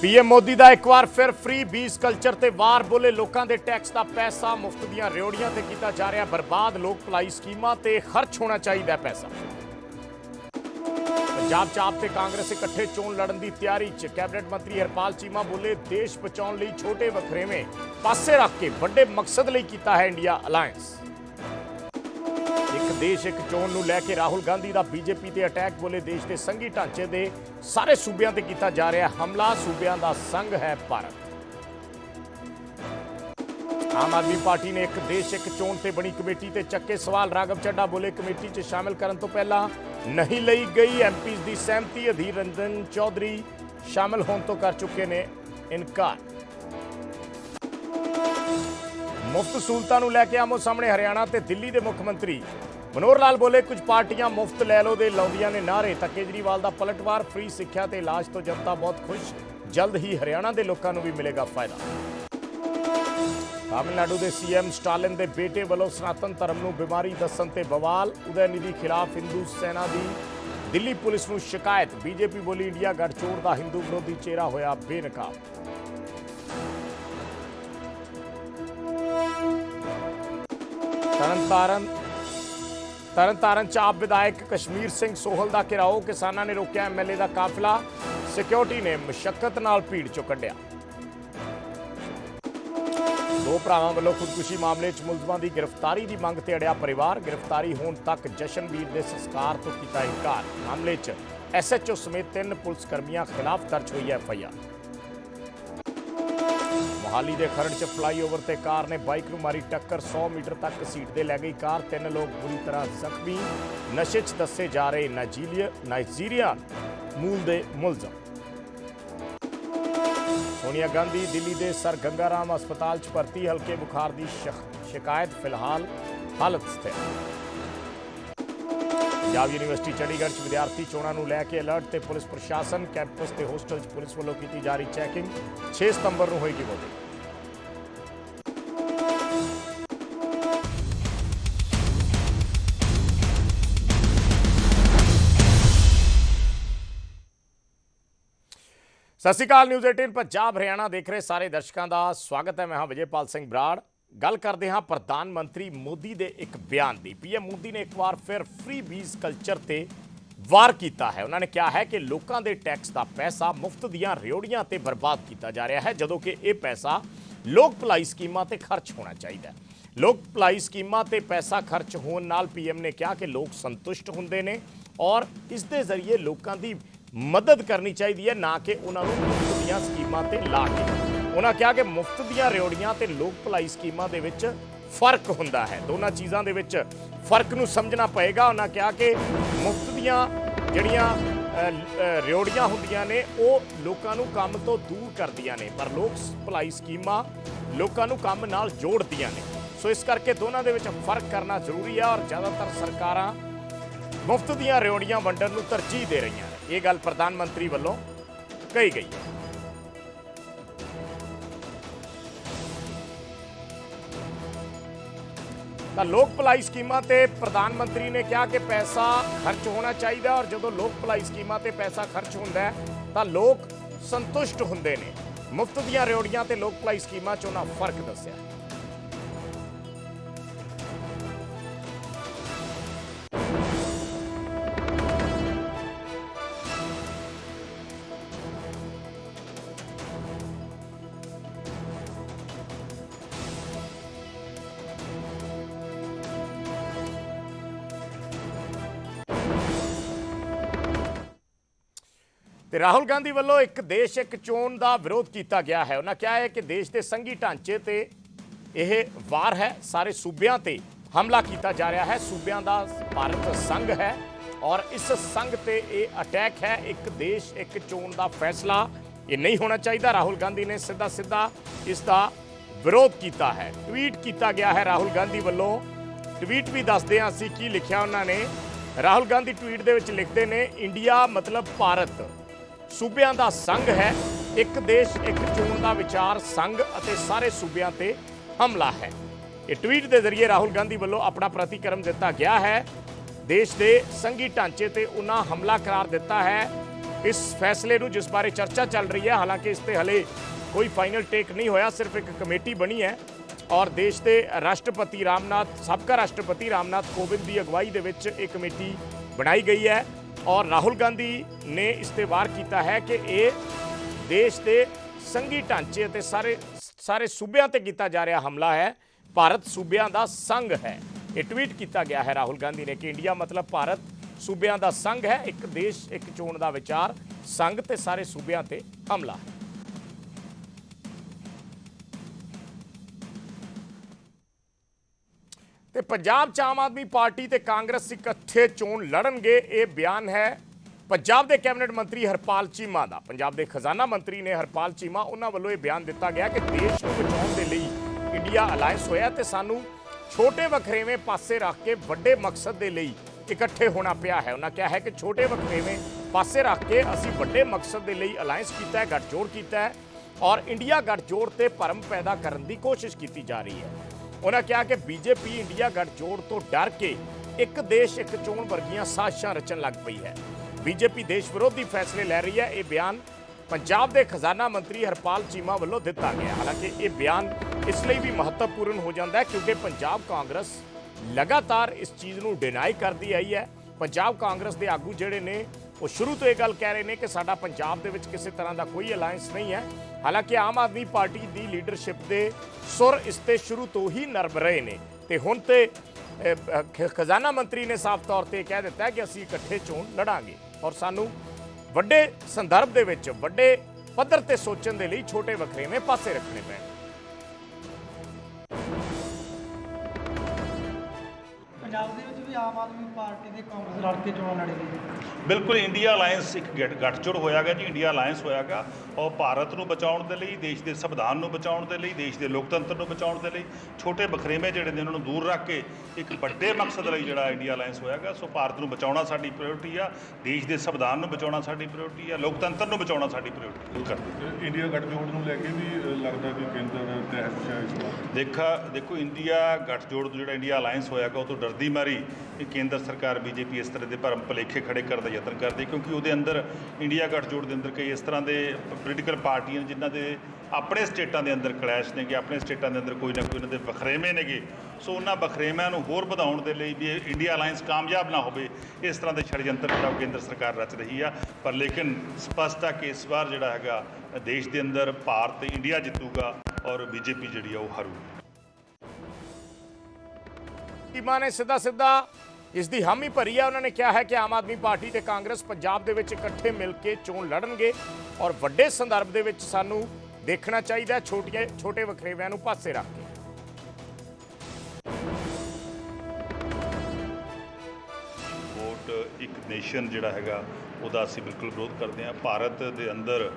PM Modi का एक बार फिर फ्री बीस कल्चर ते वार बोले लोगों के टैक्स का पैसा मुफ्त दियां रेवड़ियां ते कीता जा रहा बर्बाद। लोक भलाई स्कीमां ते खर्च होना चाहिए पैसा। पंजाब च आप ते कांग्रेस इकट्ठे चोन लड़न की तैयारी च। कैबिनेट मंत्री हरपाल चीमा बोले देश बचाने लई छोटे वखरेवें पासे रख के बड़े मकसद लई कीता है इंडिया अलायंस। एक देश एक चोन नूं लैके राहुल गांधी का बीजेपी ते अटैक बोले देश के संघी ढांचे दे सारे सूबियां ते कीता जा रहा हमला। सूबियां दा संघ है भारत। आम आदमी पार्टी ने एक देश एक चोन ते बनी कमेटी ते चक्के सवाल। राघव चड्ढा बोले कमेटी च शामिल करन तो पहला नहीं लई गई एमपीज़ की सहमति। अधीर रंजन चौधरी शामिल होने तो कर चुके ने इनकार। मुफ्त सहूलतां नूं लैके आमो सामने हरियाणा ते दिल्ली के मुख्यमंत्री। मनोहर लाल बोले कुछ पार्टियां मुफ्त लै लो दे लाउंदियां ने नारे। तो केजरीवाल का पलटवार फ्री सिक्ख्या ते इलाज तो जनता बहुत खुश। जल्द ही हरियाणा के लोगों भी मिलेगा फायदा। तमिलनाडु के सीएम स्टालिन के बेटे वालों सनातन धर्म नूं बीमारी दस्सण ते बवाल। उदयनिधि खिलाफ हिंदू सेना की दिल्ली पुलिस नूं शिकायत। बीजेपी बोली इंडिया गठजोड़ का हिंदू विरोधी चेहरा होया बेनकाब। तरनतारन च आप विधायक कश्मीर सिंह सोहल का घिराओ। किसानों ने रोकया एमएलए का काफिला। सिक्योरिटी ने मुशक्कत नाल भीड़ चों कढिया। दो भरावां वालों खुदकुशी मामले च मुलजमां की गिरफ्तारी की मंग ते अड़िया परिवार। गिरफ्तारी होने तक जशनवीर के संस्कार तो किया इनकार। मामले च एसएचओ समेत 3 पुलिसकर्मियों खिलाफ दर्ज हुई है एफआईआर। मोहाली के खरड़ च फ्लाईओवर ते कार ने बाइक नूं मारी टक्कर। 100 मीटर तक घसीटदे लै गई कार। 3 लोग बुरी तरह जख्मी। नशे च दस्से जा रहे नाइजीरिया मूल दे मुलजम। सोनिया गांधी दिल्ली के सर गंगाराम अस्पताल च भर्ती। हल्के बुखार की शिकायत फिलहाल हालत स्थिर। पंजाब यूनिवर्सिटी चंडीगढ़ च विद्यार्थी चोणां नूं लैके अलर्ट ते पुलिस प्रशासन। कैंपस ते होस्टल च पुलिस वालों की जा रही चैकिंग। 6 सितंबर नूं होएगी वोटिंग। सत श्री अकाल। न्यूज़ 18 पंजाब हरियाणा देख रहे सारे दर्शकों का स्वागत है। मैं हाँ विजयपाल सिंह बराड़। गल करते हाँ प्रधानमंत्री मोदी के एक बयान की। पीएम मोदी ने एक बार फिर फ्री बीज कल्चर ते वार किया है। उन्होंने कहा है कि लोगों के टैक्स का पैसा मुफ्त दियां रेवड़ियां ते बर्बाद किया जा रहा है, जदों कि यह पैसा लोक भलाई स्कीमां ते खर्च होना चाहिए। लोक भलाई स्कीमां ते पैसा खर्च होने नाल पीएम ने कहा कि लोग संतुष्ट होंदे ने और इस दे जरिए लोगों की मदद करनी चाहिए है, ना कि उन्होंने मुफ्त दियां स्कीमां ते ला के। उन्होंने कहा कि मुफ्त दियां रेवड़ियां ते लोक भलाई स्कीमां दे विच फर्क हुंदा है। दोनों चीज़ों दे विच फर्क नूं समझना पएगा। उन्होंने कहा कि मुफ्त दियां जिहड़ियां रेवड़ियां हुंदियां ने वो लोकां नूं काम तो दूर करदियां ने, पर लोक भलाई स्कीमां लोकां नूं काम नाल जोड़दियां ने। सो इस करके दोनों दे विच फर्क करना जरूरी है और ज़्यादातर सरकारां मुफ्त दियां रेवड़ियां वंडण नूं तरजीह दे रही हैं। ये गल प्रधानमंत्री वालों कही गई है। तो लोक भलाई स्कीमां ते प्रधानमंत्री ने कहा कि पैसा खर्च होना चाहिए और जो लोक भलाई स्कीमां ते पैसा खर्च होंदा है तो लोग संतुष्ट होंदे ने। मुफ्त दियां रेवड़ियां ते लोक भलाई स्कीमां च उन्हां फर्क दस्सिया। राहुल गांधी वालों एक देश एक चोन का विरोध किया गया है। उन्होंने कहा है कि देश के संघी ढांचे ते यह वार है। सारे सूबियां ते हमला किया जा रहा है। सूबियां का भारत संघ है और इस संघ ते ये अटैक है। एक देश एक चोन का फैसला ये नहीं होना चाहिए। राहुल गांधी ने सीधा सीधा इसका विरोध किया है। ट्वीट किया गया है राहुल गांधी वालों। ट्वीट भी दसदे हां असीं की लिखिया उन्होंने। राहुल गांधी ट्वीट दे विच लिखते ने इंडिया मतलब भारत सूबियां दा संघ है। एक देश एक चोन का विचार संघ अते सारे सूबियां ते हमला है। ये ट्वीट के जरिए राहुल गांधी वालों अपना प्रतिक्रम दिता गया है। देश के संघी ढांचे ते उन्हां हमला करार दिता है इस फैसले ਨੂੰ जिस बारे चर्चा चल रही है, हालांकि इस ते हले कोई फाइनल टेक नहीं होया, सिर्फ एक कमेटी बनी है और देश के राष्ट्रपति साबका राष्ट्रपति रामनाथ कोविंद की अगवाई दे विच एक कमेटी बनाई गई है और राहुल गांधी ने इस ते वार किया है कि ये देश के संघी ढांचे ते सारे सूबਿਆਂ ਤੇ ਕੀਤਾ जा रहा हमला है, भारत सूबਿਆਂ ਦਾ संघ है। ये ट्वीट किया गया है राहुल गांधी ने कि इंडिया मतलब भारत सूबਿਆਂ ਦਾ संघ है, एक देश एक चोण का विचार, संघ ते सारे सूबਿਆਂ ਤੇ हमला है। ਤੇ ਪੰਜਾਬ 'ਚ ਆਮ ਆਦਮੀ ਪਾਰਟੀ ਤੇ ਕਾਂਗਰਸ ਇਕੱਠੇ ਚੋਣ ਲੜਨਗੇ, ਇਹ ਬਿਆਨ ਹੈ ਪੰਜਾਬ ਦੇ ਕੈਬਨਿਟ ਮੰਤਰੀ ਹਰਪਾਲ ਚੀਮਾ ਦਾ। ਪੰਜਾਬ ਦੇ ਖਜ਼ਾਨਾ ਮੰਤਰੀ ਨੇ ਹਰਪਾਲ ਚੀਮਾ, ਉਹਨਾਂ ਵੱਲੋਂ ਇਹ ਬਿਆਨ ਦਿੱਤਾ ਗਿਆ ਕਿ ਦੇਸ਼ ਨੂੰ ਬਚਾਉਣ ਦੇ ਲਈ ਇੰਡੀਆ ਅਲਾਇੰਸ ਹੋਇਆ ਤੇ ਸਾਨੂੰ ਛੋਟੇ ਵਖਰੇਵੇਂ ਪਾਸੇ ਰੱਖ ਕੇ ਵੱਡੇ ਮਕਸਦ ਦੇ ਲਈ ਇਕੱਠੇ ਹੋਣਾ ਪਿਆ ਹੈ। ਉਹਨਾਂ ਕਿਹਾ ਹੈ ਕਿ ਛੋਟੇ ਵਖਰੇਵੇਂ ਪਾਸੇ ਰੱਖ ਕੇ ਅਸੀਂ ਵੱਡੇ ਮਕਸਦ ਦੇ ਲਈ ਅਲਾਇੰਸ ਕੀਤਾ ਹੈ, ਗੱਠਜੋੜ ਕੀਤਾ ਹੈ ਔਰ ਇੰਡੀਆ ਗੱਠਜੋੜ ਤੇ ਭਰਮ ਪੈਦਾ ਕਰਨ ਦੀ ਕੋਸ਼ਿਸ਼ ਕੀਤੀ ਜਾ ਰਹੀ ਹੈ। ਉਹਨਾਂ ਕਿਹਾ ਕਿ ਬੀਜੇਪੀ ਇੰਡੀਆ ਗੱਠਜੋੜ ਤੋਂ ਡਰ ਕੇ ਇੱਕ ਦੇਸ਼ ਇੱਕ ਚੋਣ ਵਰਗੀਆਂ ਸਾਜ਼ਿਸ਼ਾਂ ਰਚਣ ਲੱਗ ਪਈ ਹੈ। ਬੀਜੇਪੀ ਦੇਸ਼ ਵਿਰੋਧੀ ਫੈਸਲੇ ਲੈ ਰਹੀ ਹੈ। ਇਹ ਬਿਆਨ ਪੰਜਾਬ ਦੇ ਖਜ਼ਾਨਾ ਮੰਤਰੀ ਹਰਪਾਲ ਚੀਮਾ ਵੱਲੋਂ ਦਿੱਤਾ ਗਿਆ। ਹਾਲਾਂਕਿ ਇਹ ਬਿਆਨ ਇਸ ਲਈ ਵੀ ਮਹੱਤਵਪੂਰਨ ਹੋ ਜਾਂਦਾ ਹੈ ਕਿਉਂਕਿ ਪੰਜਾਬ ਕਾਂਗਰਸ ਲਗਾਤਾਰ ਇਸ ਚੀਜ਼ ਨੂੰ ਡਿਨਾਈ ਕਰਦੀ ਆਈ ਹੈ। ਪੰਜਾਬ ਕਾਂਗਰਸ ਦੇ ਆਗੂ ਜਿਹੜੇ ਨੇ ਉਹ ਸ਼ੁਰੂ ਤੋਂ ਇਹ ਗੱਲ ਕਹਿ ਰਹੇ ਨੇ ਕਿ ਸਾਡਾ ਪੰਜਾਬ ਦੇ ਵਿੱਚ ਕਿਸੇ ਤਰ੍ਹਾਂ ਦਾ ਕੋਈ ਅਲਾਇੰਸ ਨਹੀਂ ਹੈ। ਹਾਲਾਂਕਿ ਆਮ ਆਦਮੀ ਪਾਰਟੀ ਦੀ ਲੀਡਰਸ਼ਿਪ ਦੇ ਸੁਰ ਇਸ ਤੇ ਸ਼ੁਰੂ ਤੋਂ ਹੀ ਨਰਮ ਰਹੇ ਨੇ ਤੇ ਹੁਣ ਤੇ ਖਜ਼ਾਨਾ ਮੰਤਰੀ ਨੇ ਸਾਫ਼ ਤੌਰ ਤੇ ਕਹਿ ਦਿੱਤਾ ਕਿ ਅਸੀਂ ਇਕੱਠੇ ਚੋਣ ਲੜਾਂਗੇ ਔਰ ਸਾਨੂੰ ਵੱਡੇ ਸੰਦਰਭ ਦੇ ਵਿੱਚ ਵੱਡੇ ਪੱਧਰ ਤੇ ਸੋਚਣ ਦੇ ਲਈ ਛੋਟੇ ਵਖਰੇਵੇਂ ਪਾਸੇ ਰੱਖਣੇ ਪੈਣ। ਪੰਜਾਬ ਦੇ ਵਿੱਚ ਵੀ ਆਮ ਆਦਮੀ ਪਾਰਟੀ ਦੇ ਕਾਂਗਰਸ ਲੜ ਕੇ ਚੋਣਾਂ ਲੜੇਗੀ। ਬਿਲਕੁਲ ਇੰਡੀਆ ਅਲਾਇੰਸ ਇੱਕ ਗੱਠਜੋੜ ਹੋਇਆਗਾ ਜੀ, ਇੰਡੀਆ ਅਲਾਇੰਸ ਹੋਇਆਗਾ ਔਰ ਭਾਰਤ ਨੂੰ ਬਚਾਉਣ ਦੇ ਲਈ, ਦੇਸ਼ ਦੇ ਸੰਵਿਧਾਨ ਨੂੰ ਬਚਾਉਣ ਦੇ ਲਈ, ਦੇਸ਼ ਦੇ ਲੋਕਤੰਤਰ ਨੂੰ ਬਚਾਉਣ ਦੇ ਲਈ ਛੋਟੇ ਬਖਰੇਵੇਂ ਜਿਹੜੇ ਨੇ ਉਹਨਾਂ ਨੂੰ ਦੂਰ ਰੱਖ ਕੇ ਇੱਕ ਵੱਡੇ ਮਕਸਦ ਲਈ ਜਿਹੜਾ ਇੰਡੀਆ ਅਲਾਇੰਸ ਹੋਇਆਗਾ। ਸੋ ਭਾਰਤ ਨੂੰ ਬਚਾਉਣਾ ਸਾਡੀ ਪ੍ਰਾਇੋਰਟੀ ਆ, ਦੇਸ਼ ਦੇ ਸੰਵਿਧਾਨ ਨੂੰ ਬਚਾਉਣਾ ਸਾਡੀ ਪ੍ਰਾਇੋਰਟੀ ਆ, ਲੋਕਤੰਤਰ ਨੂੰ ਬਚਾਉਣਾ ਸਾਡੀ ਪ੍ਰਾਇੋਰਟੀ ਕਰਦੇ। ਇੰਡੀਆ ਗੱਠਜੋੜ ਨੂੰ ਲੈ ਕੇ ਵੀ ਲੱਗਦਾ ਕਿ ਕੇਂਦਰ ਤਹਿਤ ਹੈ ਇਸ ਵਾਰ। ਦੇਖੋ ਇੰਡੀਆ ਗੱਠਜੋੜ ਜਿਹੜਾ ਇੰਡੀਆ ਅਲਾਇੰਸ ਹੋਇਆਗਾ ਉਹ ਤੋਂ ਡਰਦੀ ਮਾਰੀ ਕਿ ਕੇਂਦਰ ਸਰਕਾਰ ਬੀਜੇਪੀ ਇਸ ਤਰ੍ਹਾਂ ਦੇ ਭਰਮ ਭੁਲੇਖੇ ਖੜੇ ਕਰਨ ਦਾ ਯਤਨ ਕਰਦੀ ਕਿਉਂਕਿ ਉਹਦੇ ਅੰਦਰ ਇੰਡੀਆ ਗੱਠਜੋੜ ਦੇ ਅੰਦਰ ਕਈ ਇਸ ਤਰ੍ਹਾਂ ਦੇ ਪੋਲੀਟੀਕਲ ਪਾਰਟੀਆਂ ਜਿਨ੍ਹਾਂ ਦੇ ਆਪਣੇ ਸਟੇਟਾਂ ਦੇ ਅੰਦਰ ਕਲੈਸ਼ ਨੇਗੇ, ਆਪਣੇ ਸਟੇਟਾਂ ਦੇ ਅੰਦਰ ਕੋਈ ਨਾ ਕੋਈ ਉਹਨਾਂ ਦੇ ਵਖਰੇਵੇਂ ਨੇਗੇ। ਸੋ ਉਹਨਾਂ ਵਖਰੇਵਿਆਂ ਨੂੰ ਹੋਰ ਵਧਾਉਣ ਦੇ ਲਈ ਵੀ ਇੰਡੀਆ ਅਲਾਇੰਸ ਕਾਮਯਾਬ ਨਾ ਹੋਵੇ ਇਸ ਤਰ੍ਹਾਂ ਦੇ ਛੜਯੰਤਰ ਜਿਹੜਾ ਕੇਂਦਰ ਸਰਕਾਰ ਰਚ ਰਹੀ ਆ। ਪਰ ਲੇਕਿਨ ਸਪਸ਼ਟ ਆ ਕਿ ਇਸ ਵਾਰ ਜਿਹੜਾ ਹੈਗਾ ਦੇਸ਼ ਦੇ ਅੰਦਰ ਭਾਰਤ ਇੰਡੀਆ ਜਿੱਤੂਗਾ ਔਰ ਬੀਜੇਪੀ ਜਿਹੜੀ ਆ ਉਹ ਹਾਰੂਗੀ। ਚੀਮਾ ਨੇ ਸਿੱਧਾ ਇਸ ਦੀ ਹਾਮੀ ਭਰੀ ਹੈ। ਉਹਨਾਂ ਨੇ ਕਿਹਾ ਹੈ ਕਿ ਆਮ ਆਦਮੀ ਪਾਰਟੀ ਤੇ ਕਾਂਗਰਸ ਪੰਜਾਬ ਦੇ ਵਿੱਚ ਇਕੱਠੇ ਮਿਲ ਕੇ ਚੋਣ ਲੜਨਗੇ ਔਰ ਵੱਡੇ ਸੰਦਰਭ ਦੇ ਵਿੱਚ ਸਾਨੂੰ ਦੇਖਣਾ ਚਾਹੀਦਾ ਛੋਟੇ ਵਖਰੇਵਿਆਂ ਨੂੰ ਪਾਸੇ ਰੱਖ ਕੇ। ਵੋਟ ਇੱਕ ਨੇਸ਼ਨ ਜਿਹੜਾ ਹੈਗਾ ਉਹਦਾ ਅਸੀਂ ਬਿਲਕੁਲ ਵਿਰੋਧ ਕਰਦੇ ਹਾਂ। ਭਾਰਤ ਦੇ ਅੰਦਰ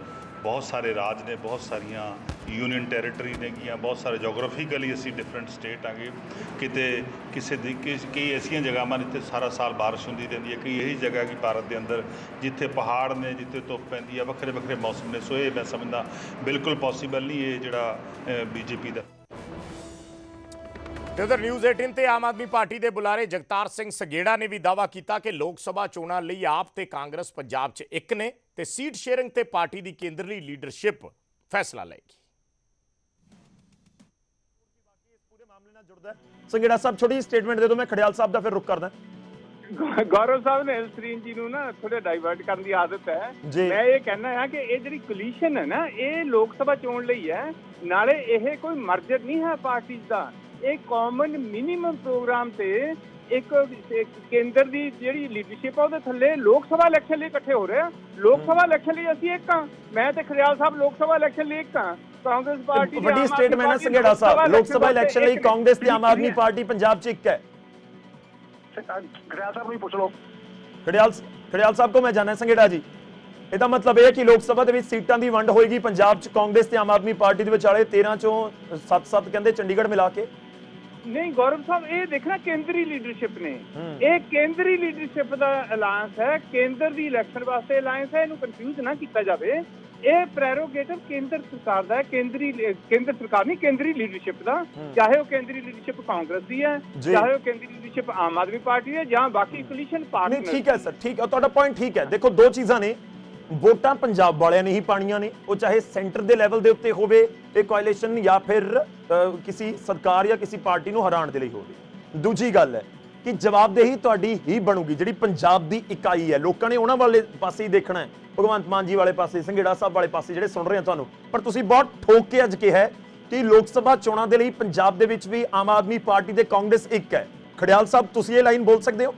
ਬਹੁਤ ਸਾਰੇ ਰਾਜ ਨੇ, ਬਹੁਤ ਸਾਰੀਆਂ ਯੂਨੀਅਨ ਟੈਰੀਟਰੀ ਨੇਗੀਆਂ, ਬਹੁਤ ਸਾਰੇ ਜੋਗ੍ਰਾਫੀਕਲੀ ਅਸੀਂ ਡਿਫਰੈਂਟ ਸਟੇਟ ਆਂਗੇ। ਕਿਤੇ ਕਿਸੇ ਦੀ ਕਈ ਐਸੀਆਂ ਜਗ੍ਹਾਵਾਂ ਜਿੱਥੇ ਸਾਰਾ ਸਾਲ ਬਾਰਿਸ਼ ਹੁੰਦੀ ਰਹਿੰਦੀ ਹੈ, ਕਈ ਇਹੀ ਜਗ੍ਹਾ ਕਿ ਭਾਰਤ ਦੇ ਅੰਦਰ ਜਿੱਥੇ ਪਹਾੜ ਨੇ, ਜਿੱਥੇ ਧੁੱਪ ਪੈਂਦੀ ਹੈ, ਵੱਖਰੇ ਵੱਖਰੇ ਮੌਸਮ ਨੇ। ਸੋ ਇਹ ਮੈਂ ਸਮਝਦਾ ਬਿਲਕੁਲ ਪੋਸੀਬਲ ਨਹੀਂ ਇਹ ਜਿਹੜਾ ਬੀਜੇਪੀ ਦਾ। ਤੇ ਉਧਰ ਨਿਊਜ਼ 18 ਤੇ ਆਮ ਆਦਮੀ ਪਾਰਟੀ ਦੇ ਬੁਲਾਰੇ ਜਗਤਾਰ ਸਿੰਘ ਸਗੇੜਾ ਨੇ ਵੀ ਦਾਅਵਾ ਕੀਤਾ ਕਿ ਲੋਕ ਸਭਾ ਚੋਣਾਂ ਲਈ ਆਪ ਤੇ ਕਾਂਗਰਸ ਪੰਜਾਬ 'ਚ ਇੱਕ ਨੇ ਤੇ ਸੀਟ ਸ਼ੇਅਰਿੰਗ ਤੇ ਪਾਰਟੀ ਦੀ ਕੇਂਦਰੀ ਲੀਡਰਸ਼ਿਪ ਫੈਸਲਾ ਲਏਗੀ। ਸੰਗੇੜਾ ਸਾਹਿਬ ਛੋਟੀ ਸਟੇਟਮੈਂਟ ਦੇ ਦਿਓ, ਮੈਂ ਖੜਿਆਲ ਸਾਹਿਬ ਦਾ ਫਿਰ ਰੁਕ ਕਰਦਾ। ਗੌਰਵ ਸਾਹਿਬ ਨੇ ਐਲਸਟਰੀਨ ਜੀ ਨੂੰ ਨਾ ਥੋੜੇ ਡਾਈਵਰਟ ਕਰਨ ਦੀ ਆਦਤ ਹੈ। ਮੈਂ ਇਹ ਕਹਿਣਾ ਹੈ ਕਿ ਇਹ ਜਿਹੜੀ ਕੋਲੀਸ਼ਨ ਹੈ ਨਾ, ਇਹ ਲੋਕ ਸਭਾ ਚੋਣ ਲਈ ਹੈ, ਨਾਲੇ ਇਹ ਕੋਈ ਮਰਜਰ ਨਹੀਂ ਹੈ ਪਾਰਟੀ ਦਾ। ਇਹ ਕਾਮਨ ਮਿਨੀਮਮ ਪ੍ਰੋਗਰਾਮ ਤੇ ਇੱਕ ਕੇਂਦਰ ਦੀ ਜਿਹੜੀ ਲੀਡਰਸ਼ਿਪ ਆ ਉਹਦੇ ਥੱਲੇ ਲੋਕ ਸਭਾ ਇਲੈਕਸ਼ਨ ਲਈ ਇਕੱਠੇ ਹੋ ਰਹੇ ਆ। ਲੋਕ ਸਭਾ ਇਲੈਕਸ਼ਨ ਲਈ ਅਸੀਂ ਇੱਕ ਹਾਂ, ਮੈਂ ਤੇ ਖਰਿਆਲ ਸਾਹਿਬ ਲੋਕ ਸਭਾ ਇਲੈਕਸ਼ਨ ਲਈ ਇੱਕ ਹਾਂ। ਕਾਂਗਰਸ ਪਾਰਟੀ ਵੱਡੀ ਸਟੇਟਮੈਂਟ ਹੈ ਸੰਗੇੜਾ ਸਾਹਿਬ, ਲੋਕ ਸਭਾ ਇਲੈਕਸ਼ਨ ਲਈ ਕਾਂਗਰਸ ਤੇ ਆਮ ਆਦਮੀ ਪਾਰਟੀ ਪੰਜਾਬ 'ਚ ਇੱਕ ਹੈ। ਖਰਿਆਲ ਸਾਹਿਬ ਨੂੰ ਪੁੱਛ ਲਓ। ਖੜਿਆਲ ਸਾਹਿਬ ਕੋ ਮੈਂ ਜਾਣਾ ਸੰਗੇੜਾ ਜੀ, ਇਹਦਾ ਮਤਲਬ ਇਹ ਹੈ ਕਿ ਲੋਕ ਸਭਾ ਦੇ ਵਿੱਚ ਸੀਟਾਂ ਦੀ ਵੰਡ ਹੋਏਗੀ ਪੰਜਾਬ 'ਚ ਕਾਂਗਰਸ ਤੇ ਆਮ ਆਦਮੀ ਪਾਰਟੀ ਦੇ ਵਿਚਾਲੇ 13 ਚੋਂ 7 ਕਹਿੰਦੇ ਚੰਡੀਗੜ੍ਹ ਮਿਲਾ ਕੇ। ਨਹੀਂ ਗੌਰਵ ਸਾਹਿਬ, ਇਹ ਦੇਖਣਾ ਕੇਂਦਰੀ ਲੀਡਰਸ਼ਿਪ ਨੇ, ਇਹ ਕੇਂਦਰੀ ਲੀਡਰਸ਼ਿਪ ਦਾ ਅਲਾਇੰਸ ਹੈ, ਕੇਂਦਰ ਦੀ ਇਲੈਕਸ਼ਨ ਵਾਸਤੇ ਅਲਾਇੰਸ ਹੈ। ਇਹਨੂੰ ਕਨਫਿਊਜ਼ ਨਾ ਕੀਤਾ ਜਾਵੇ। ਇਹ ਪ੍ਰੈਰੋਗੇਟਿਵ ਕੇਂਦਰ ਸਰਕਾਰ ਦਾ ਹੈ, ਕੇਂਦਰ ਸਰਕਾਰ ਨਹੀਂ, ਕੇਂਦਰੀ ਲੀਡਰਸ਼ਿਪ ਦਾ। ਚਾਹੇ ਉਹ ਕੇਂਦਰੀ ਲੀਡਰਸ਼ਿਪ ਕਾਂਗਰਸ ਦੀ ਹੈ, ਚਾਹੇ ਉਹ ਕੇਂਦਰੀ ਲੀਡਰਸ਼ਿਪ ਆਮ ਆਦਮੀ ਪਾਰਟੀ ਹੈ ਜਾਂ ਬਾਕੀ ਕੋਲੀਸ਼ਨ ਪਾਰਟਨਰ। ਠੀਕ ਹੈ ਸਰ, ਠੀਕ ਹੈ, ਤੁਹਾਡਾ ਪੁਆਇੰਟ ਠੀਕ ਹੈ। ਦੇਖੋ ਦੋ ਚੀਜ਼ਾਂ ਨੇ, ਵੋਟਾਂ ਪੰਜਾਬ ਵਾਲਿਆਂ ਨੇ ਹੀ ਪਾਣੀਆਂ ਨੇ, ਉਹ ਚਾਹੇ ਸੈਂਟਰ ਦੇ ਲੈਵਲ ਦੇ ਉੱਤੇ ਹੋਵੇ ਇਹ ਕੋਆਲੀਸ਼ਨ ਜਾਂ ਫਿਰ ਕਿਸੇ ਸਰਕਾਰ ਜਾਂ ਕਿਸੇ ਪਾਰਟੀ ਨੂੰ ਹਰਾਉਣ ਦੇ ਲਈ ਹੋਵੇ। ਦੂਜੀ ਗੱਲ ਹੈ ਕਿ ਜਵਾਬਦੇਹੀ ਤੁਹਾਡੀ ਹੀ ਬਣੂਗੀ, ਜਿਹੜੀ ਪੰਜਾਬ ਦੀ ਇਕਾਈ ਹੈ। ਲੋਕਾਂ ਨੇ ਉਹਨਾਂ ਵਾਲੇ ਪਾਸੇ ਹੀ ਦੇਖਣਾ ਹੈ, ਭਗਵੰਤ ਮਾਨ ਜੀ ਵਾਲੇ ਪਾਸੇ, ਸੰਘੇੜਾ ਸਾਹਿਬ ਵਾਲੇ ਪਾਸੇ ਜਿਹੜੇ ਸੁਣ ਰਹੇ ਆ ਤੁਹਾਨੂੰ। ਪਰ ਤੁਸੀਂ ਬਹੁਤ ਠੋਕ ਕੇ ਅੱਜ ਕਿਹਾ ਹੈ ਕਿ ਲੋਕ ਸਭਾ ਚੋਣਾਂ ਦੇ ਲਈ ਪੰਜਾਬ ਦੇ ਵਿੱਚ ਵੀ ਆਮ ਆਦਮੀ ਪਾਰਟੀ ਤੇ ਕਾਂਗਰਸ ਇੱਕ ਹੈ। ਖੜਿਆਲ ਸਾਹਿਬ, ਤੁਸੀਂ ਇਹ ਲਾਈਨ ਬੋਲ ਸਕਦੇ ਹੋ?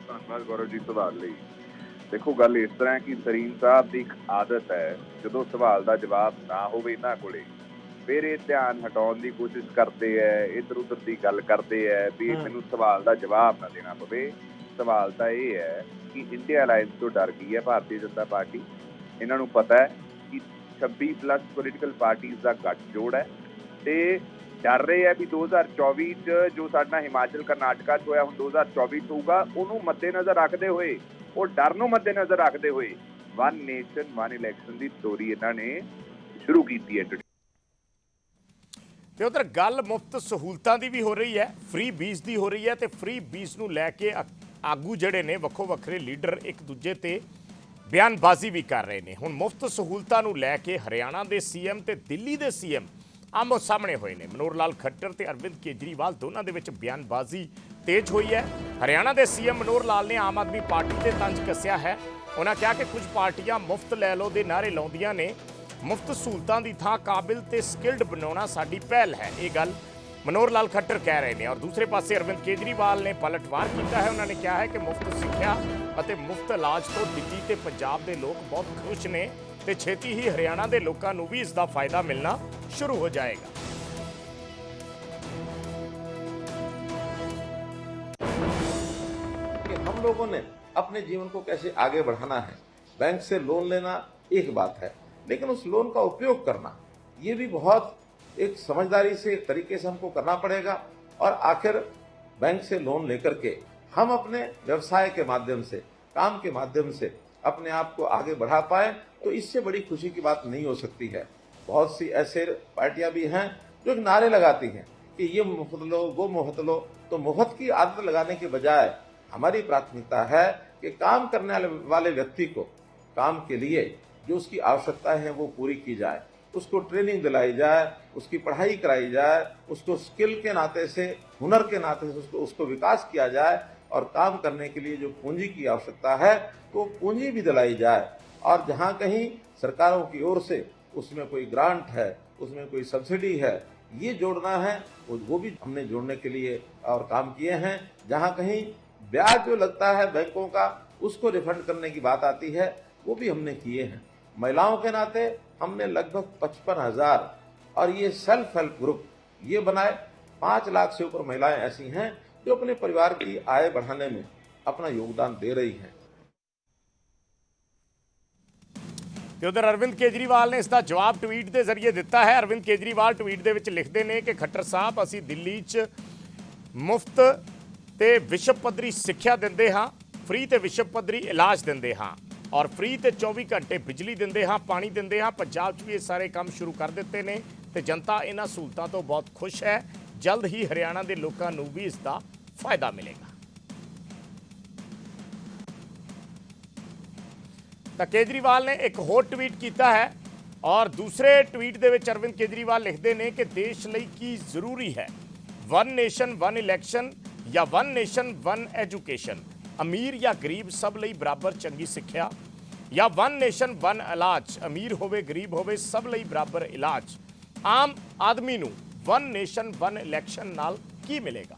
ਧੰਨਵਾਦ ਗੌਰਵ ਜੀ ਸਵਾਲ ਲਈ। ਦੇਖੋ, ਗੱਲ ਇਸ ਤਰ੍ਹਾਂ ਕਿ ਤਰੀਨ ਸਾਹਿਬ ਦੀ ਇੱਕ ਆਦਤ ਹੈ, ਜਦੋਂ ਸਵਾਲ ਦਾ ਜਵਾਬ ਨਾ ਹੋਵੇ ਇਹਨਾਂ ਕੋਲੇ, ਫਿਰ ਇਹ ਧਿਆਨ ਹਟਾਉਣ ਦੀ ਕੋਸ਼ਿਸ਼ ਕਰਦੇ ਹੈ, ਇੱਧਰ ਉੱਧਰ ਦੀ ਗੱਲ ਕਰਦੇ ਹੈ ਵੀ ਮੈਨੂੰ ਸਵਾਲ ਦਾ ਜਵਾਬ ਨਾ ਦੇਣਾ ਪਵੇ। ਸਵਾਲ ਤਾਂ ਇਹ ਹੈ ਕਿ ਇੰਡੀਆ ਅਲਾਇੰਸ ਤੋਂ ਡਰ ਗਈ ਹੈ ਭਾਰਤੀ ਜਨਤਾ ਪਾਰਟੀ। ਇਹਨਾਂ ਨੂੰ ਪਤਾ ਹੈ ਕਿ 26+ ਪੋਲੀਟੀਕਲ ਪਾਰਟੀਆਂ ਦਾ ਗੱਠਜੋੜ ਹੈ ਤੇ ਡਰ ਰਹੇ ਹੈ ਵੀ 2024 ਚ ਜੋ ਸਾਡਾ ਹਿਮਾਚਲ ਕਰਨਾਟਕਾ ਚ ਹੋਇਆ, ਹੁਣ 2024 ਚ ਹੋਊਗਾ, ਉਹਨੂੰ ਮੱਦੇਨਜ਼ਰ ਰੱਖਦੇ ਹੋਏ, ਉਹ ਡਰ ਨੂੰ ਮੱਦੇਨਜ਼ਰ ਰੱਖਦੇ ਹੋਏ ਵਨ ਨੇਸ਼ਨ ਵਨ ਇਲੈਕਸ਼ਨ ਦੀ ਸਟੋਰੀ ਇਹਨਾਂ ਨੇ ਸ਼ੁਰੂ ਕੀਤੀ ਹੈ। ਤੇ ਉਧਰ ਗੱਲ ਮੁਫਤ ਸਹੂਲਤਾਂ ਦੀ ਵੀ ਹੋ ਰਹੀ ਹੈ, ਫ੍ਰੀ ਬੀਜ ਦੀ ਹੋ ਰਹੀ ਹੈ ਤੇ ਫ੍ਰੀ ਬੀਜ ਨੂੰ ਲੈ ਕੇ ਆਗੂ ਜਿਹੜੇ ਨੇ ਵੱਖੋ ਵੱਖਰੇ ਲੀਡਰ ਇੱਕ ਦੂਜੇ ਤੇ ਬਿਆਨਬਾਜ਼ੀ ਵੀ ਕਰ ਰਹੇ ਨੇ। ਹੁਣ ਮੁਫਤ ਸਹੂਲਤਾਂ ਨੂੰ ਲੈ ਕੇ ਹਰਿਆਣਾ ਦੇ ਸੀਐਮ ਤੇ ਦਿੱਲੀ ਦੇ ਸੀਐਮ ਆਮੋ ਸਾਹਮਣੇ ਹੋਏ ਨੇ। ਮਨੋਹਰ ਲਾਲ ਖੱਟਰ ਤੇ ਅਰਵਿੰਦ ਕੇਜਰੀਵਾਲ ਦੋਨਾਂ ਦੇ ਵਿੱਚ ਬਿਆਨਬਾਜ਼ੀ ਤੇਜ਼ ਹੋਈ ਹੈ। ਹਰਿਆਣਾ ਦੇ ਸੀਐਮ ਮਨੋਹਰ ਲਾਲ ਨੇ ਆਮ ਆਦਮੀ ਪਾਰਟੀ ਤੇ ਤੰਜ ਕੱਸਿਆ ਹੈ। ਉਹਨਾਂ ਕਿਹਾ ਕਿ ਕੁਝ ਪਾਰਟੀਆਂ ਮੁਫਤ ਲੈ ਲਓ ਦੇ ਨਾਅਰੇ ਲਾਉਂਦੀਆਂ ਨੇ, ਮੁਫਤ ਸਹੂਲਤਾਂ ਦੀ ਥਾਂ ਕਾਬਿਲ ਤੇ ਸਕਿਲਡ ਬਣਾਉਣਾ ਸਾਡੀ ਪਹਿਲ ਹੈ। ਇਹ ਗੱਲ ਮਨੋਹਰ ਲਾਲ ਖੱਟਰ ਕਹਿ ਰਹੇ ਨੇ। ਔਰ ਦੂਸਰੇ ਪਾਸੇ ਅਰਵਿੰਦ ਕੇਜਰੀਵਾਲ ਨੇ ਪਲਟਵਾਰ ਕੀਤਾ ਹੈ। ਉਹਨਾਂ ਨੇ ਕਿਹਾ ਹੈ ਕਿ ਮੁਫਤ ਸਿੱਖਿਆ ਅਤੇ ਮੁਫਤ ਇਲਾਜ ਤੋਂ ਦਿੱਲੀ ਤੇ ਪੰਜਾਬ ਦੇ ਲੋਕ ਬਹੁਤ ਖੁਸ਼ ਨੇ ਤੇ ਛੇਤੀ ਹੀ ਹਰਿਆਣਾ ਦੇ ਲੋਕਾਂ ਨੂੰ ਵੀ ਇਸ ਦਾ ਫਾਇਦਾ ਮਿਲਣਾ ਸ਼ੁਰੂ ਹੋ ਜਾਏਗਾ। कि हम लोगों ने अपने जीवन को कैसे आगे बढ़ाना है। बैंक से लोन लेना एक बात है, लेकिन उस लोन का उपयोग करना ये भी बहुत एक समझदारी से, एक तरीके से हमको करना पड़ेगा। और आखिर बैंक से लोन लेकर के हम अपने व्यवसाय के माध्यम से, काम के माध्यम से अपने आप को आगे बढ़ा पाए, तो इससे बड़ी खुशी की बात नहीं हो सकती है। बहुत सी ऐसे पार्टियां भी हैं जो नारे लगाती हैं कि ये मुफ्त लो, वो मुफ्त लो। तो मुफ्त की आदत लगाने के बजाय हमारी प्राथमिकता है कि काम करने वाले व्यक्ति को काम के लिए जो उसकी आवश्यकता है वो पूरी की जाए, उसको ट्रेनिंग दिलाई जाए, उसकी पढ़ाई कराई जाए, उसको स्किल के नाते से, हुनर के नाते से उसको विकास किया जाए। और काम करने के लिए जो पूंजी की आवश्यकता है तो पूंजी भी दिलाई जाए। और जहाँ कहीं सरकारों की ओर से उसमें कोई ग्रांट है, उसमें कोई सब्सिडी है, ये जोड़ना है, वो भी हमने जोड़ने के लिए और काम किए हैं। जहाँ कहीं ब्याज जो लगता है बैंकों का, उसको रिफंड करने की बात आती है, वो भी हमने किए हैं। महिलाओं के नाते हमने लगभग 55,000 और ये सेल्फ हेल्प ग्रुप ये बनाए। 5 लाख से ऊपर महिलाएं ऐसी हैं जो अपने परिवार की आय बढ़ाने में अपना योगदान दे रही हैं। ਤੇ ਉਧਰ ਅਰਵਿੰਦ ਕੇਜਰੀਵਾਲ ਨੇ ਇਸ ਦਾ ਜਵਾਬ ਟਵੀਟ ਦੇ ਜ਼ਰੀਏ ਦਿੱਤਾ ਹੈ। ਅਰਵਿੰਦ ਕੇਜਰੀਵਾਲ ਟਵੀਟ ਦੇ ਵਿੱਚ ਲਿਖਦੇ ਨੇ ਕਿ ਖੱਟਰ ਸਾਹਿਬ, ਅਸੀਂ ਦਿੱਲੀ 'ਚ ਮੁਫਤ ਤੇ ਵਿਸ਼ਵ ਪੱਧਰੀ ਸਿੱਖਿਆ ਦਿੰਦੇ ਹਾਂ, ਫ੍ਰੀ ਤੇ ਵਿਸ਼ਵ ਪੱਧਰੀ ਇਲਾਜ ਦਿੰਦੇ ਹਾਂ ਔਰ ਫ੍ਰੀ ਤੇ 24 ਘੰਟੇ ਬਿਜਲੀ ਦਿੰਦੇ ਹਾਂ, ਪਾਣੀ ਦਿੰਦੇ ਹਾਂ। ਪੰਜਾਬ 'ਚ ਵੀ ਇਹ ਸਾਰੇ ਕੰਮ ਸ਼ੁਰੂ ਕਰ ਦਿੱਤੇ ਨੇ ਤੇ ਜਨਤਾ ਇਹਨਾਂ ਸਹੂਲਤਾਂ ਤੋਂ ਬਹੁਤ ਖੁਸ਼ ਹੈ। ਜਲਦ ਹੀ ਹਰਿਆਣਾ ਦੇ ਲੋਕਾਂ ਨੂੰ ਵੀ ਇਸ ਦਾ ਫਾਇਦਾ ਮਿਲੇਗਾ। ਤਾਂ ਕੇਜਰੀਵਾਲ ਨੇ ਇੱਕ ਹੋਰ ਟਵੀਟ ਕੀਤਾ ਹੈ ਔਰ ਦੂਸਰੇ ਟਵੀਟ ਦੇ ਵਿੱਚ ਅਰਵਿੰਦ ਕੇਜਰੀਵਾਲ ਲਿਖਦੇ ਨੇ ਕਿ ਦੇਸ਼ ਲਈ ਕੀ ਜ਼ਰੂਰੀ ਹੈ, ਵਨ ਨੇਸ਼ਨ ਵਨ ਇਲੈਕਸ਼ਨ ਜਾਂ ਵਨ ਨੇਸ਼ਨ ਵਨ ਐਜੂਕੇਸ਼ਨ, ਅਮੀਰ ਜਾਂ ਗਰੀਬ ਸਭ ਲਈ ਬਰਾਬਰ ਚੰਗੀ ਸਿੱਖਿਆ, ਜਾਂ ਵਨ ਨੇਸ਼ਨ ਵਨ ਇਲਾਜ, ਅਮੀਰ ਹੋਵੇ ਗਰੀਬ ਹੋਵੇ ਸਭ ਲਈ ਬਰਾਬਰ ਇਲਾਜ। ਆਮ ਆਦਮੀ ਨੂੰ ਵਨ ਨੇਸ਼ਨ ਵਨ ਇਲੈਕਸ਼ਨ ਨਾਲ ਕੀ ਮਿਲੇਗਾ?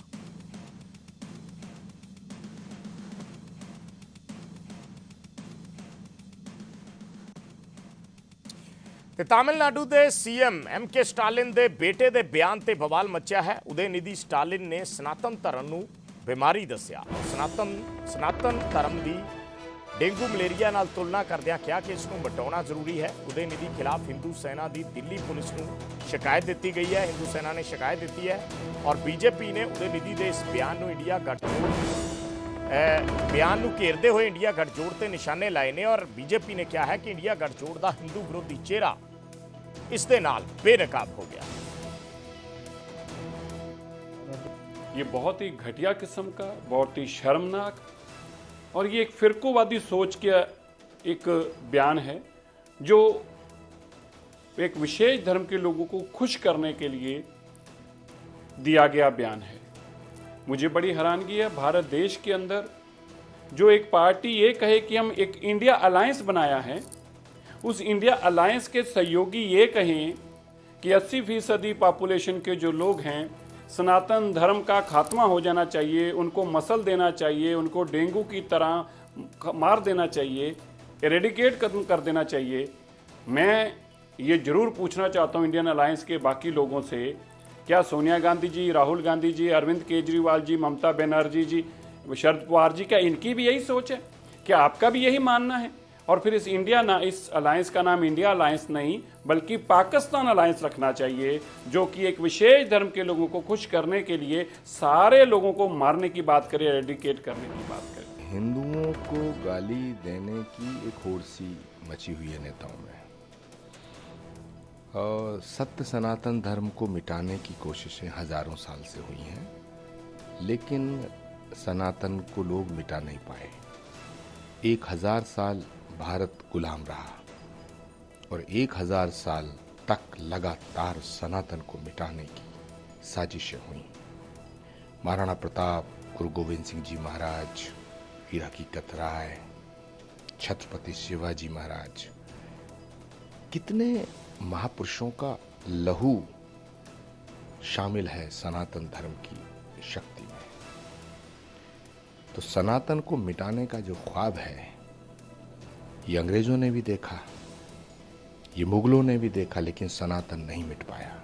ਤੇ ਤਾਮਿਲਨਾਡੂ ਦੇ ਸੀਐਮ MK ਸਟਾਲਿਨ ਦੇ ਬੇਟੇ ਦੇ ਬਿਆਨ ਤੇ ਬਵਾਲ ਮਚਿਆ ਹੈ। ਉਦੈਨਿਧੀ ਸਟਾਲਿਨ ਨੇ ਸਨਾਤਨ ਧਰਮ ਨੂੰ ਬਿਮਾਰੀ ਦੱਸਿਆ। ਸਨਾਤਨ ਧਰਮ ਦੀ ਡੇਂਗੂ ਮਲੇਰੀਆ ਨਾਲ ਤੁਲਨਾ ਕਰਦਿਆਂ ਕਿਹਾ ਕਿ ਇਸ ਨੂੰ ਮਿਟਾਉਣਾ ਜ਼ਰੂਰੀ ਹੈ। ਉਦੈਨਿਧੀ ਖਿਲਾਫ ਹਿੰਦੂ ਸੈਨਾ ਦੀ ਦਿੱਲੀ ਪੁਲਿਸ ਨੂੰ ਸ਼ਿਕਾਇਤ ਦਿੱਤੀ ਗਈ ਹੈ। ਹਿੰਦੂ ਸੈਨਾ ਨੇ ਸ਼ਿਕਾਇਤ ਦਿੱਤੀ ਹੈ ਔਰ BJP ਨੇ ਉਦੈਨਿਧੀ ਦੇ ਇਸ ਬਿਆਨ ਨੂੰ ਇੰਡੀਆ ਗੱਠਜੋੜ ਬਿਆਨ ਨੂੰ ਘੇਰਦੇ ਹੋਏ ਇੰਡੀਆ ਗੱਠਜੋੜ ਤੇ ਨਿਸ਼ਾਨੇ ਲਾਏ ਨੇ ਔਰ BJP ਨੇ ਕਿਹਾ ਹੈ ਕਿ ਇੰਡੀਆ ਗੱਠਜੋੜ ਦਾ ਹਿੰਦੂ ਵਿਰੋਧੀ ਚਿਹਰਾ ਇਸ ਦੇ ਨਾਲ ਬੇਨਕਾਬ ਹੋ ਗਿਆ। ये बहुत ही घटिया किस्म का, बहुत ही शर्मनाक और ये एक फिरकोवादी सोच का एक बयान है जो एक विशेष धर्म के लोगों को खुश करने के लिए दिया गया बयान है। मुझे बड़ी हैरानगी है, भारत देश के अंदर जो एक पार्टी ये कहे कि हम एक इंडिया अलायंस बनाया है, उस इंडिया अलायंस के सहयोगी ये कहें कि 80% पॉपुलेशन के जो लोग हैं सनातन धर्म का खात्मा हो जाना चाहिए, उनको मसल देना चाहिए, उनको डेंगू की तरह मार देना चाहिए, एरेडिकेट कर देना चाहिए। मैं ये जरूर पूछना चाहता हूँ इंडियन अलायंस के बाकी लोगों से, क्या सोनिया गांधी जी, राहुल गांधी जी, अरविंद केजरीवाल जी, ममता बनर्जी जी, शरद पवार जी, क्या इनकी भी यही सोच है? क्या आपका भी यही मानना है? और फिर इस अलायंस का नाम इंडिया अलायंस नहीं बल्कि पाकिस्तान अलायंस रखना चाहिए, जो कि एक विशेष धर्म के लोगों को खुश करने के लिए सारे लोगों को मारने की बात करे, एरेडिकेट करने की बात करे। हिंदुओं को गाली देने की एक होड़ सी मची हुई है नेताओं में, और सत्य सनातन धर्म को मिटाने की कोशिशें हजारों साल से हुई हैं, लेकिन सनातन को लोग मिटा नहीं पाए। 1000 साल भारत गुलाम रहा और 1000 साल तक लगातार सनातन को मिटाने की साजिशें हुई। महाराणा प्रताप, गुरु गोविंद सिंह जी महाराज, वीर हकीकत राय, छत्रपति शिवाजी महाराज, कितने महापुरुषों का लहू शामिल है सनातन धर्म की शक्ति में। तो सनातन को मिटाने का जो ख्वाब है, ये अंग्रेजों ने भी देखा, ये मुगलों ने भी देखा, लेकिन सनातन नहीं मिट पाया।